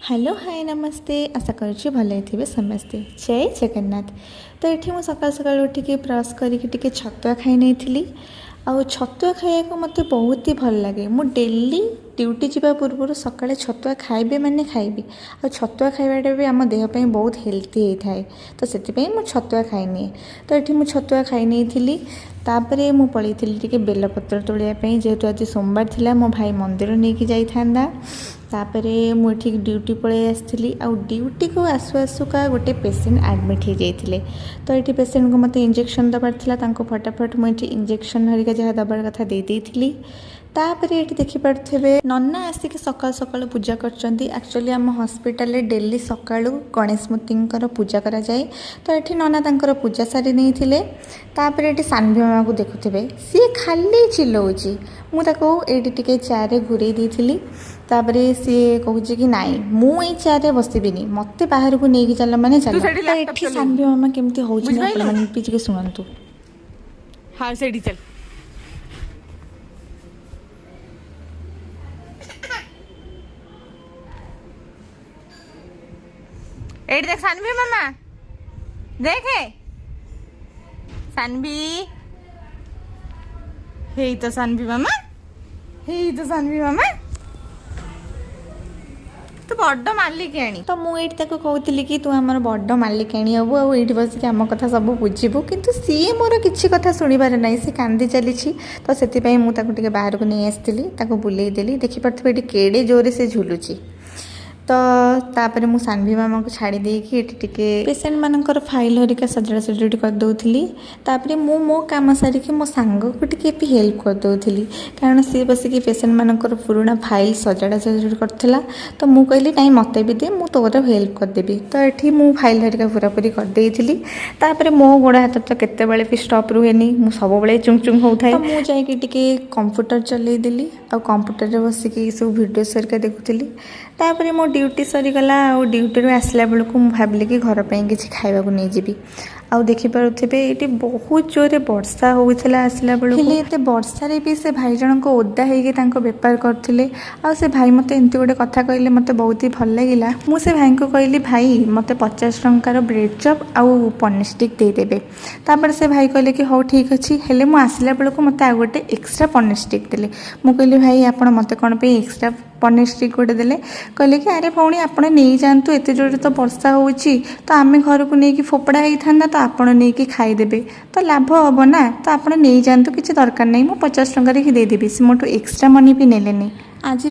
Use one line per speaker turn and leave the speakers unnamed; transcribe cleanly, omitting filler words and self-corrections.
Hello hi नमस्ते आशा करुँच भल थे समस्ते जय जगन्नाथ। तो ये मुझे सकाल सकाल उठिक ब्रश करके छतुआ खाई नहीं आउ छतुआ खाया मत बहुत ही भल लगे। मु डेली ड्यूटी जावा पूर्व सकाଳେ छतुआ खाइबे माने खाइबी आ छतुआ खाइबाटा भी आम देहपाई बहुत हेल्थी होता है। तो से मु छतुआ खाइनी। तो ये मुझे छतुआ खाई नहीं तापरे मु पलैली टिके बेलपत्र तोड़ापी जेहेतु आज सोमवार थिला मो भाई मंदिर नहीं कि जाइथांदा। तापरे मुझे ड्यूटी पलि आसती आ ड्यूटी को आसु आसुका गोटे पेसेंट एडमिट हो जाते। तो ये पेसेंट को मत इंजेक्शन दबार था फटाफट मुझे इंजेक्शन हरिका जहाँ दबार कथा दे देती। तापर ये देखिपे नन्ना आसिक सकाल सकाल पूजा करचुअली आम हॉस्पिटल डेली सका गणेश मूर्ति पूजा करा जाए। तो ये नन्ना तांकर पूजा सारी नहीं तापर ये सान्वी मामा को देखुथे सी खाली चिल्लाऊँगी मुझे टे चेयर घूरे दी तापर सी कहूँ कि नाई मुझे चेयर बसबिनी मत बाहर को लेकिन चल मैंने चल सान्वी मामा केमती हो शुणु।
हाँ सेठी चल एट देख सान्वी मामा देखे सान्वी हे तो सान्वी मामा हे तो सान्वी मामा तू बड़ मालिकाणी।
तो मुझे कहती कि तू आम बड़ मालिकाणी हबू आठ बसिक आम कथा सब बुझू किंतु सी मोर किसी कथा शुणिबार ना सी कांदी चली। तो से मुझे बाहर को नहीं आसती बुलेदेली देखिपे ये केड़े जोरे से झुलुची। तो तापर मु सान्वी मामा को छाड़ी देकी टिके पेसेंट मानकर फाइल हरिका सजड़ा सजड़ी करदे। तापर मो काम सारिकी मो सांग को टिके भी हेल्प करदे कारण सी बसिक पेसेंट मानकर पुराना फाइल सजड़ा सजड़ी करथिला। तो मु कहली नहीं मत भी दे मु तोर हेल्प करदेवी। तो ये मु फाइल हरिका पूरापूरी करदेली। तापर मो गोड़ हाथ तो केतेबेले भी स्टॉप रुहेनी मु सब बेले चुंग चुंग होता है। मु जाइए टिके कंप्यूटर चलैदेली आ कंप्यूटर बसिक सब वीडियो हरिका देखुली। तापर मो ड्यूटी सरीगला आ ड्यूटी आसला बेलू भाविली कि घर पर किसी खावा नहीं जी आउ देखिपे ये बहुत जोरे वर्षा होता आसला बेलू ये वर्षार भी से भाई जन को ओदा हो बेपार करते। आ से भाई मत एमती गोटे कथा कहले मत बहुत ही भल लगे। मुझे भाई को कहली भाई मत 50 टंकार ब्रेड चप आउ पनीर स्टिक देदेवे। तापर से भाई कहले कि हाँ ठीक अच्छे हेले मु आसला बेलू मत आ गोटे एक्सट्रा पनीर स्टिक देले। मु कहली भाई आप मत कौन पे एक्सट्रा पनीर स्टिक गोटे देले कहले कि अरे भौणी आप नहीं जातु एत जोर तो वर्षा हो तो आम घर को लेकिन फोपड़ा होता तो आपड़ नहीं खाईदेवे तो लाभ हम ना। तो आप नहीं जातु किसी दरकार नहीं मु 50 टंकार ही देदेवी से मोटू एक्सट्रा मनी भी नेलेनी। आज